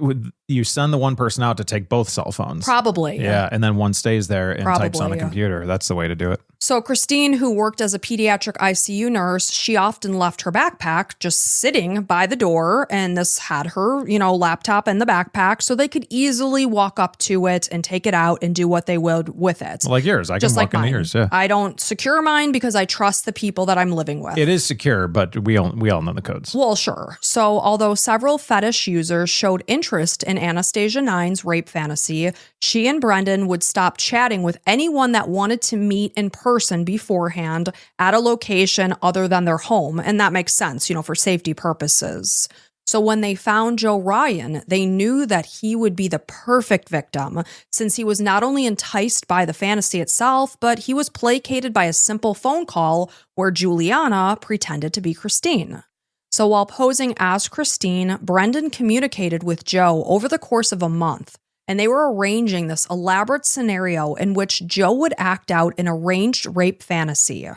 you send the one person out to take both cell phones. Probably. Yeah, and then one stays there and types on the Probably. computer. That's the way to do it. So Christine, who worked as a pediatric ICU nurse, she often left her backpack just sitting by the door, and this had her, laptop in the backpack, so they could easily walk up to it and take it out and do what they would with it. Well, like yours. I can walk into yours, yeah. I don't secure mine because I trust the people that I'm living with. It is secure, but we all know the codes. Well, sure. So although several fetish users showed interest in Anastasia 9's rape fantasy, she and Brendan would stop chatting with anyone that wanted to meet in person beforehand at a location other than their home. And that makes sense, for safety purposes. So when they found Joe Ryan, they knew that he would be the perfect victim since he was not only enticed by the fantasy itself, but he was placated by a simple phone call where Juliana pretended to be Christine. So while posing as Christine, Brendan communicated with Joe over the course of a month, and they were arranging this elaborate scenario in which Joe would act out an arranged rape fantasy.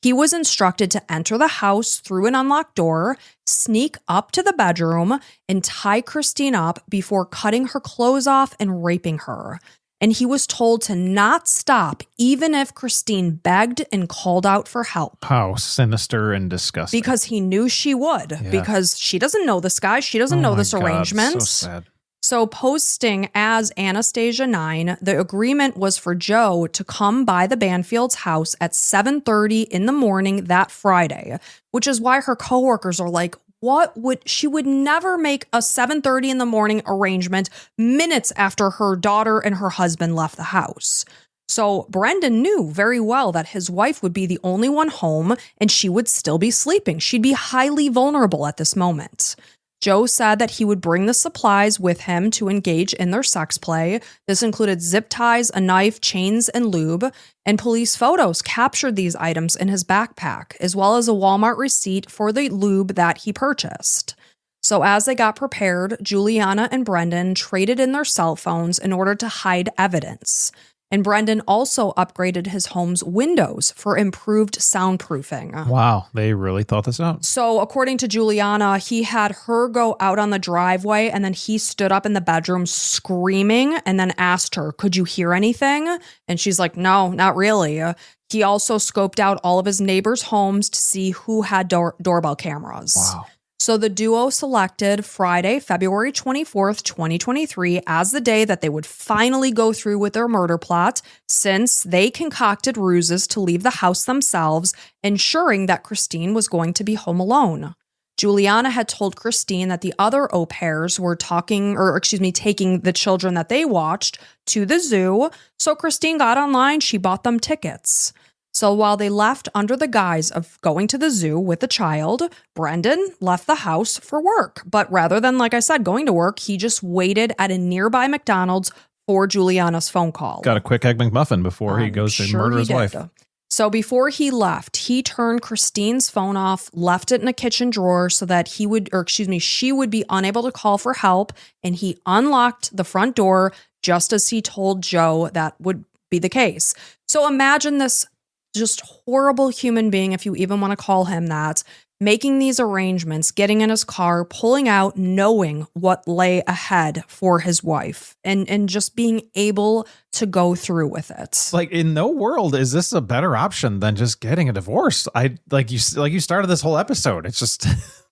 He was instructed to enter the house through an unlocked door, sneak up to the bedroom, and tie Christine up before cutting her clothes off and raping her. And he was told to not stop even if Christine begged and called out for help. How sinister and disgusting. Because he knew she would, because she doesn't know this guy. She doesn't know this arrangement. So sad. So posting as Anastasia 9, the agreement was for Joe to come by the Banfield's house at 7:30 in the morning that Friday, which is why her coworkers are like, she would never make a 7:30 in the morning arrangement minutes after her daughter and her husband left the house. So Brendan knew very well that his wife would be the only one home and she would still be sleeping. She'd be highly vulnerable at this moment. Joe said that he would bring the supplies with him to engage in their sex play. This included zip ties, a knife, chains, and lube. And police photos captured these items in his backpack, as well as a Walmart receipt for the lube that he purchased. So as they got prepared, Juliana and Brendan traded in their cell phones in order to hide evidence. And Brendan also upgraded his home's windows for improved soundproofing. Wow, they really thought this out. So according to Juliana, he had her go out on the driveway and then he stood up in the bedroom screaming and then asked her, "Could you hear anything?" And she's like, "No, not really." He also scoped out all of his neighbors' homes to see who had doorbell cameras. Wow. So the duo selected Friday, February 24th, 2023 as the day that they would finally go through with their murder plot, since they concocted ruses to leave the house themselves, ensuring that Christine was going to be home alone. Juliana had told Christine that the other au pairs were taking the children that they watched to the zoo. So Christine got online, she bought them tickets. So while they left under the guise of going to the zoo with the child, Brendan left the house for work. But rather than, like I said, going to work, he just waited at a nearby McDonald's for Juliana's phone call. Got a quick Egg McMuffin before he goes to murder his wife. So before he left, he turned Christine's phone off, left it in a kitchen drawer so that she would be unable to call for help. And he unlocked the front door just as he told Joe that would be the case. So imagine this just horrible human being, if you even want to call him that, making these arrangements, getting in his car, pulling out, knowing what lay ahead for his wife, and just being able to go through with it. Like, in no world is this a better option than just getting a divorce. Like you started this whole episode. It's just,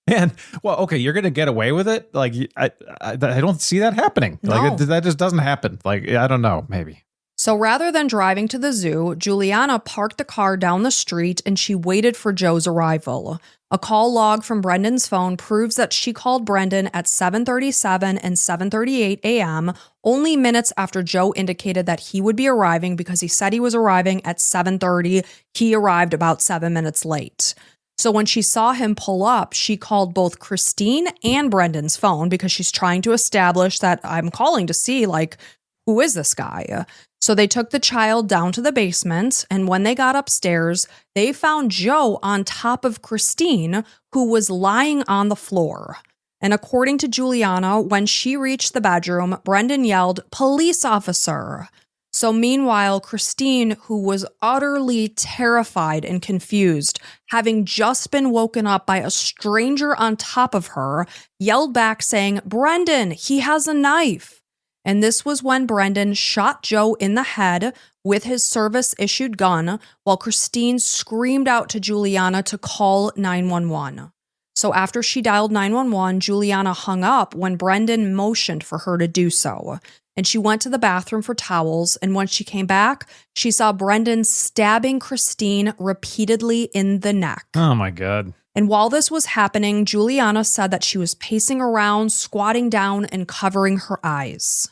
man, well, okay, you're gonna get away with it. Like, I don't see that happening. No. Like, that just doesn't happen. Like, I don't know, maybe. So rather than driving to the zoo, Juliana parked the car down the street and she waited for Joe's arrival. A call log from Brendan's phone proves that she called Brendan at 7:37 and 7:38 a.m., only minutes after Joe indicated that he would be arriving because he said he was arriving at 7:30. He arrived about 7 minutes late. So when she saw him pull up, she called both Christine and Brendan's phone because she's trying to establish that I'm calling to see, like, who is this guy? So they took the child down to the basement, and when they got upstairs, they found Joe on top of Christine, who was lying on the floor. And according to Juliana, when she reached the bedroom, Brendan yelled, "Police officer!" So meanwhile, Christine, who was utterly terrified and confused, having just been woken up by a stranger on top of her, yelled back saying, "Brendan, he has a knife." And this was when Brendan shot Joe in the head with his service-issued gun, while Christine screamed out to Juliana to call 911. So after she dialed 911, Juliana hung up when Brendan motioned for her to do so. And she went to the bathroom for towels, and when she came back, she saw Brendan stabbing Christine repeatedly in the neck. Oh my God. And while this was happening, Juliana said that she was pacing around, squatting down, and covering her eyes.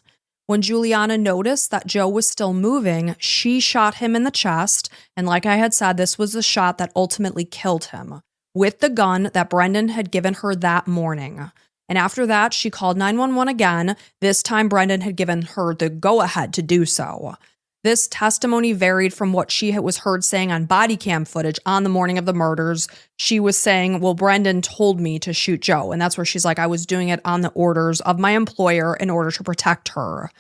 When Juliana noticed that Joe was still moving, she shot him in the chest, and like I had said, this was the shot that ultimately killed him, with the gun that Brendan had given her that morning. And after that, she called 911 again. This time, Brendan had given her the go-ahead to do so. This testimony varied from what she was heard saying on body cam footage on the morning of the murders. She was saying, well, Brendan told me to shoot Joe. And that's where she's like, I was doing it on the orders of my employer in order to protect her.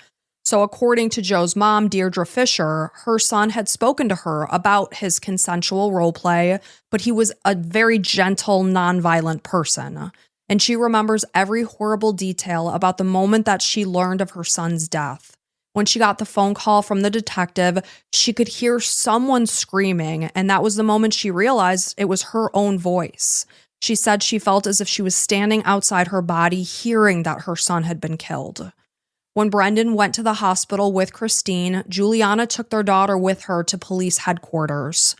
So according to Joe's mom, Deirdre Fisher, her son had spoken to her about his consensual role play, but he was a very gentle, nonviolent person. And she remembers every horrible detail about the moment that she learned of her son's death. When she got the phone call from the detective, she could hear someone screaming, and that was the moment she realized it was her own voice. She said she felt as if she was standing outside her body, hearing that her son had been killed. When Brendan went to the hospital with Christine, Juliana took their daughter with her to police headquarters.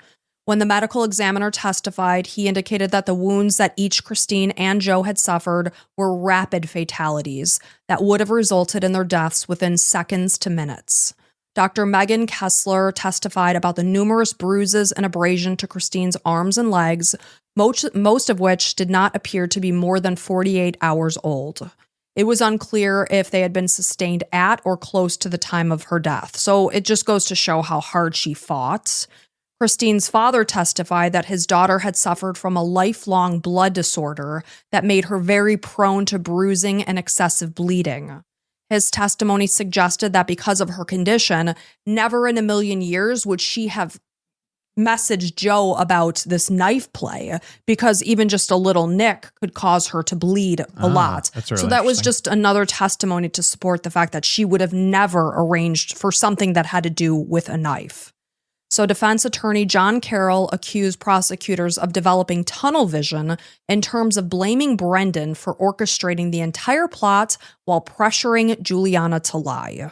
When the medical examiner testified, he indicated that the wounds that each Christine and Joe had suffered were rapid fatalities that would have resulted in their deaths within seconds to minutes. Dr. Megan Kessler testified about the numerous bruises and abrasion to Christine's arms and legs, most of which did not appear to be more than 48 hours old. It was unclear if they had been sustained at or close to the time of her death, so it just goes to show how hard she fought. Christine's father testified that his daughter had suffered from a lifelong blood disorder that made her very prone to bruising and excessive bleeding. His testimony suggested that because of her condition, never in a million years would she have messaged Joe about this knife play, because even just a little nick could cause her to bleed a lot. Really so that was just another testimony to support the fact that she would have never arranged for something that had to do with a knife. So defense attorney John Carroll accused prosecutors of developing tunnel vision in terms of blaming Brendan for orchestrating the entire plot while pressuring Juliana to lie.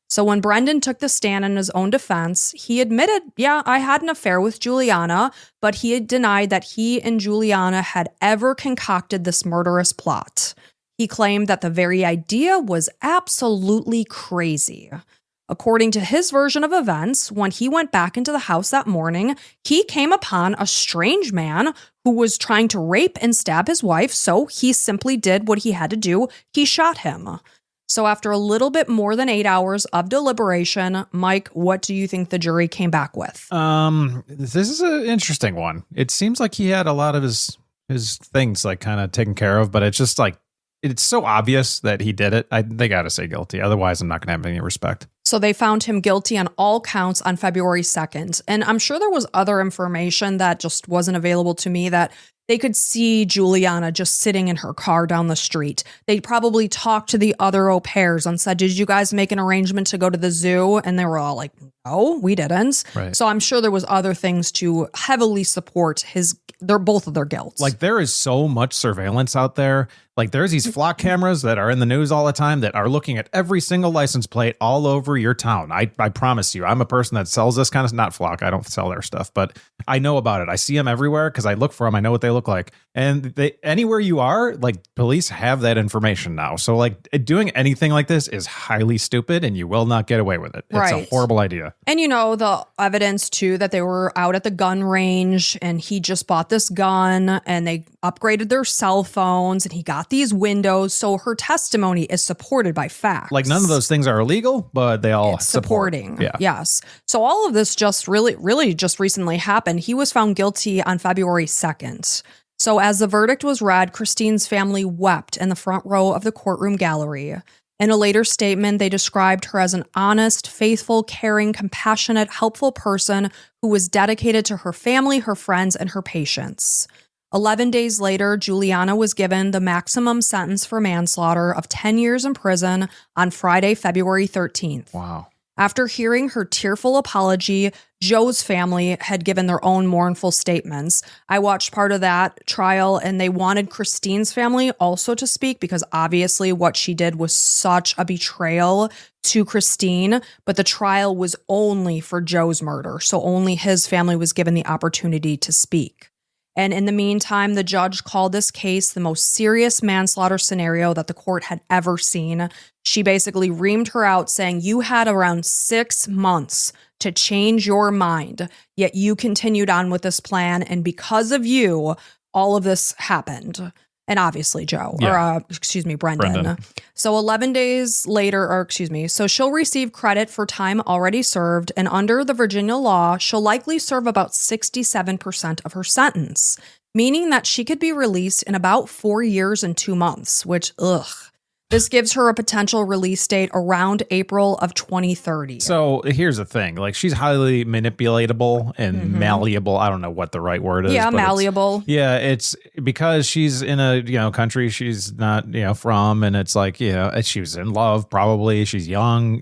So when Brendan took the stand in his own defense, he admitted, yeah, I had an affair with Juliana, but he had denied that he and Juliana had ever concocted this murderous plot. He claimed that the very idea was absolutely crazy. According to his version of events, when he went back into the house that morning, he came upon a strange man who was trying to rape and stab his wife, so he simply did what he had to do. He shot him. So after a little bit more than 8 hours of deliberation, Mike, what do you think the jury came back with? This is an interesting one. It seems like he had a lot of his things like kind of taken care of, but it's just like, it's so obvious that he did it. They got to say guilty. Otherwise, I'm not going to have any respect. So they found him guilty on all counts on February 2nd. And I'm sure there was other information that just wasn't available to me that They could see Juliana just sitting in her car down the street. They probably talked to the other au pairs and said, did you guys make an arrangement to go to the zoo? And they were all like, no, we didn't. Right. So I'm sure there was other things to heavily support both of their guilt. Like, there is so much surveillance out there. Like, there's these flock cameras that are in the news all the time that are looking at every single license plate all over your town. I promise you, I'm a person that sells this kind of, not flock, I don't sell their stuff, but I know about it. I see them everywhere because I look for them. I know what they look like. And anywhere you are, like, police have that information now. So, like, doing anything like this is highly stupid and you will not get away with it. It's a horrible idea. And the evidence too that they were out at the gun range and he just bought this gun and they upgraded their cell phones and he got these windows. So her testimony is supported by facts. Like, none of those things are illegal, but they all supporting. Yeah. Yes. So all of this just really just recently happened. He was found guilty on February 2nd. So as the verdict was read, Christine's family wept in the front row of the courtroom gallery. In a later statement, they described her as an honest, faithful, caring, compassionate, helpful person who was dedicated to her family, her friends, and her patients. 11 days later, Juliana was given the maximum sentence for manslaughter of 10 years in prison on Friday, February 13th. Wow. After hearing her tearful apology, Joe's family had given their own mournful statements. I watched part of that trial and they wanted Christine's family also to speak because obviously what she did was such a betrayal to Christine, but the trial was only for Joe's murder. So only his family was given the opportunity to speak. And in the meantime, the judge called this case the most serious manslaughter scenario that the court had ever seen. She basically reamed her out saying, you had around 6 months to change your mind, yet you continued on with this plan. And because of you, all of this happened. And obviously Brendan. So 11 days later, so she'll receive credit for time already served. And under the Virginia law, she'll likely serve about 67% of her sentence, meaning that she could be released in about 4 years and 2 months, which, This gives her a potential release date around April of 2030. So here's the thing. Like, she's highly manipulatable and malleable. I don't know what the right word is. Yeah, malleable. It's because she's in a, country she's not, from. And it's like, she was in love, probably. She's young.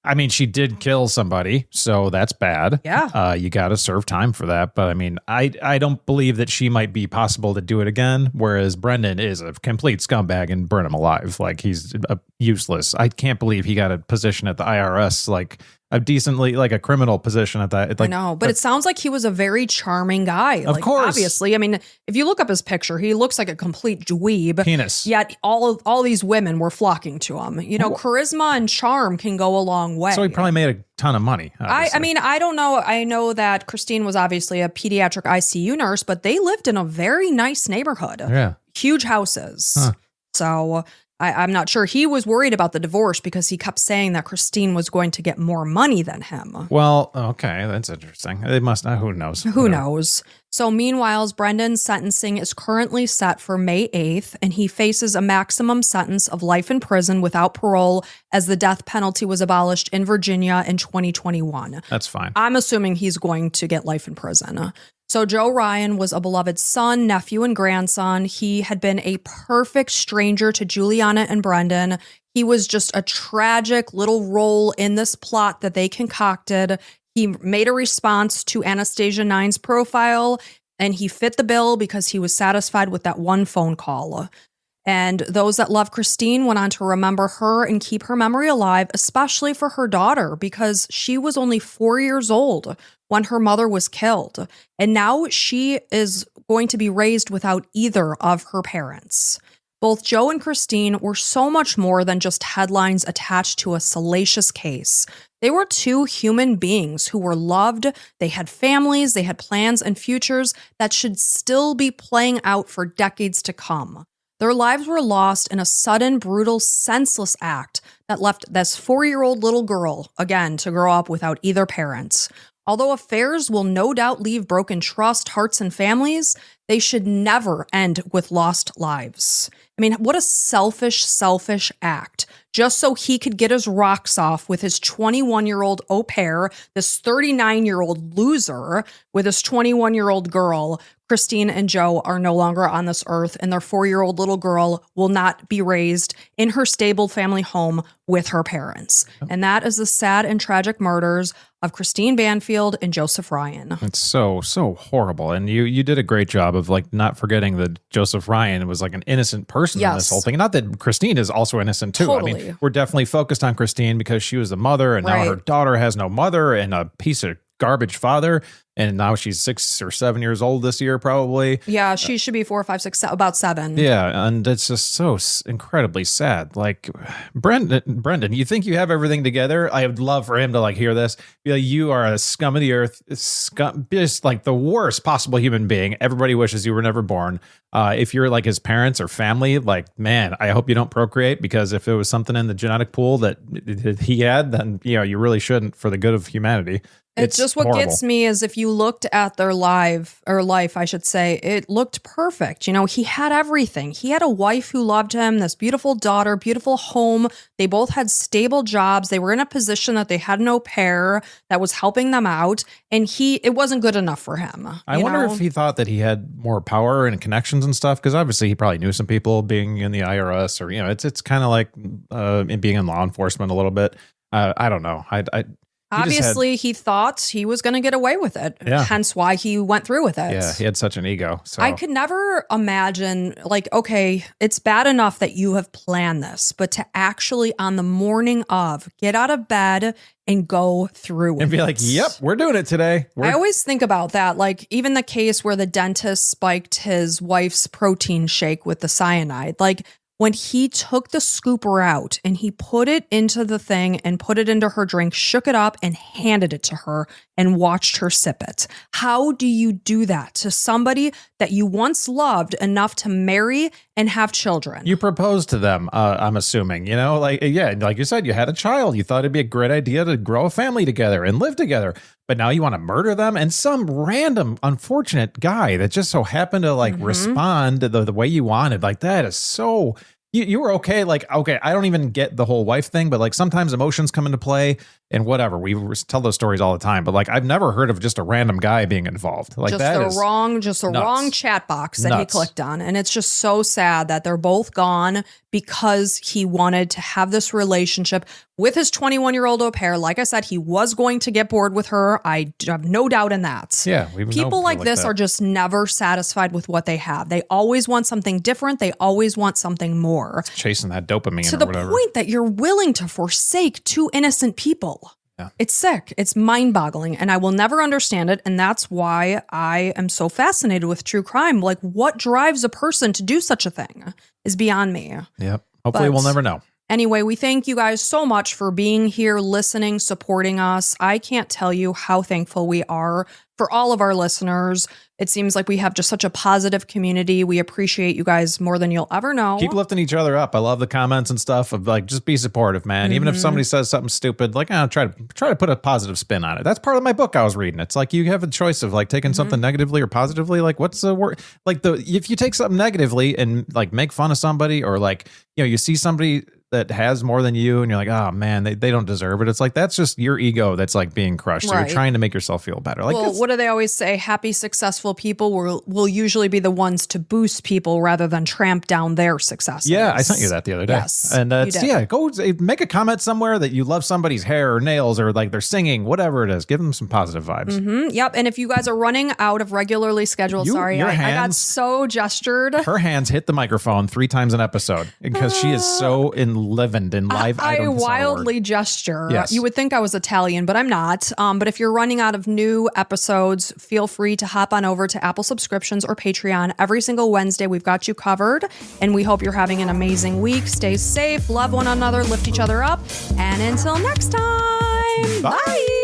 I mean, she did kill somebody, so that's bad. Yeah. You got to serve time for that. But I mean, I don't believe that she might be possible to do it again, whereas Brendan is a complete scumbag and burn him alive. Like, he's useless. I can't believe he got a position at the IRS, like a decently, like a criminal position at that. I know, but it sounds like he was a very charming guy. Of course. Obviously. I mean, if you look up his picture, he looks like a complete dweeb. Penis. Yet all these women were flocking to him. Charisma and charm can go a long way. So he probably made a ton of money. I mean, I don't know. I know that Christine was obviously a pediatric ICU nurse, but they lived in a very nice neighborhood. Yeah. Huge houses. Huh. So I'm not sure. He was worried about the divorce because he kept saying that Christine was going to get more money than him. Well, okay, that's interesting. They must not. Who knows? Who knows? So meanwhile, Brendan's sentencing is currently set for May 8th, and he faces a maximum sentence of life in prison without parole as the death penalty was abolished in Virginia in 2021. That's fine. I'm assuming he's going to get life in prison. So Joe Ryan was a beloved son, nephew, and grandson. He had been a perfect stranger to Juliana and Brendan. He was just a tragic little role in this plot that they concocted. He made a response to Anastasia 9's profile, and he fit the bill because he was satisfied with that one phone call. And those that love Christine went on to remember her and keep her memory alive, especially for her daughter, because she was only 4 years old when her mother was killed. And now she is going to be raised without either of her parents. Both Joe and Christine were so much more than just headlines attached to a salacious case. They were two human beings who were loved. They had families, they had plans and futures that should still be playing out for decades to come. Their lives were lost in a sudden, brutal, senseless act that left this 4-year-old little girl, again, to grow up without either parent. Although affairs will no doubt leave broken trust, hearts, and families, they should never end with lost lives. I mean, what a selfish act just so he could get his rocks off with his 21-year-old au pair, this 39-year-old loser with his 21-year-old girl. Christine and Joe are no longer on this earth, and their 4-year-old little girl will not be raised in her stable family home with her parents. And that is the sad and tragic murders of Christine Banfield and Joseph Ryan. It's so horrible. And you did a great job of like not forgetting that Joseph Ryan was like an innocent person in this whole thing. Not that Christine is also innocent too. Totally. I mean, we're definitely focused on Christine because she was a mother, and now her daughter has no mother and a piece of garbage father. And now she's 6 or 7 years old this year, probably. Yeah, she should be 4, 5, 6, about 7. Yeah, and it's just so incredibly sad. Like, Brendan, you think you have everything together? I would love for him to like hear this. Be like, you are a scum of the earth, just like the worst possible human being. Everybody wishes you were never born. If you're like his parents or family, like, man, I hope you don't procreate, because if it was something in the genetic pool that he had, then you really shouldn't, for the good of humanity. It's just what horrible. gets me is if you looked at their life, I should say, it looked perfect. He had everything. He had a wife who loved him, this beautiful daughter, beautiful home. They both had stable jobs. They were in a position that they had an au pair that was helping them out. And it wasn't good enough for him. I wonder if he thought that he had more power and connections and stuff, because obviously he probably knew some people being in the IRS, or, it's kind of like being in law enforcement a little bit. I don't know. Obviously, he thought he was going to get away with it, hence why he went through with it. Yeah, he had such an ego. So I could never imagine, like, okay, it's bad enough that you have planned this, but to actually on the morning of get out of bed and go through and be like, yep, we're doing it today. I always think about that. Like, even the case where the dentist spiked his wife's protein shake with the cyanide, like, when he took the scooper out and he put it into the thing and put it into her drink, shook it up and handed it to her and watched her sip it. How do you do that to somebody that you once loved enough to marry and have children? You proposed to them, I'm assuming, like you said, you had a child. You thought it'd be a great idea to grow a family together and live together. But now you want to murder them, and some random unfortunate guy that just so happened to like respond to the way you wanted. Like, that is so... You were okay. Like, okay, I don't even get the whole wife thing, but like sometimes emotions come into play and whatever. We tell those stories all the time, but like I've never heard of just a random guy being involved. Like, just the wrong chat box that he clicked on. And it's just so sad that they're both gone because he wanted to have this relationship with his 21-year-old au pair. Like I said, he was going to get bored with her. I have no doubt in that. Yeah. People like this are just never satisfied with what they have. They always want something different. They always want something more. It's chasing that dopamine to the point that you're willing to forsake 2 innocent people. Yeah. It's sick. It's mind-boggling, and I will never understand it. And that's why I am so fascinated with true crime. Like, what drives a person to do such a thing is beyond me. Yep. Hopefully we'll never know. Anyway, we thank you guys so much for being here, listening, supporting us. I can't tell you how thankful we are for all of our listeners. It seems like we have just such a positive community. We appreciate you guys more than you'll ever know. Keep lifting each other up. I love the comments and stuff of like, just be supportive, man. Even if somebody says something stupid, like, try to put a positive spin on it. That's part of my book I was reading. It's like you have a choice of like taking something negatively or positively. Like, what's the word? Like, if you take something negatively and like make fun of somebody, or like, you see somebody that has more than you and you're like, oh man, they don't deserve it. It's like, that's just your ego that's like being crushed. So you're trying to make yourself feel better. Like, well, what do they always say? Happy, successful people will usually be the ones to boost people rather than tramp down their successes. Yeah, I sent you that the other day. Yes, and go make a comment somewhere that you love somebody's hair or nails, or like they're singing, whatever it is. Give them some positive vibes. Yep. And if you guys are running out of regularly scheduled, I got so gestured. Her hands hit the microphone 3 times an episode because she is so enlivened in live. I wildly gesture. Yes. You would think I was Italian, but I'm not. But if you're running out of new episodes, feel free to hop on over to Apple subscriptions or Patreon. Every single Wednesday, we've got you covered. And we hope you're having an amazing week. Stay safe, love one another, lift each other up. And until next time, bye.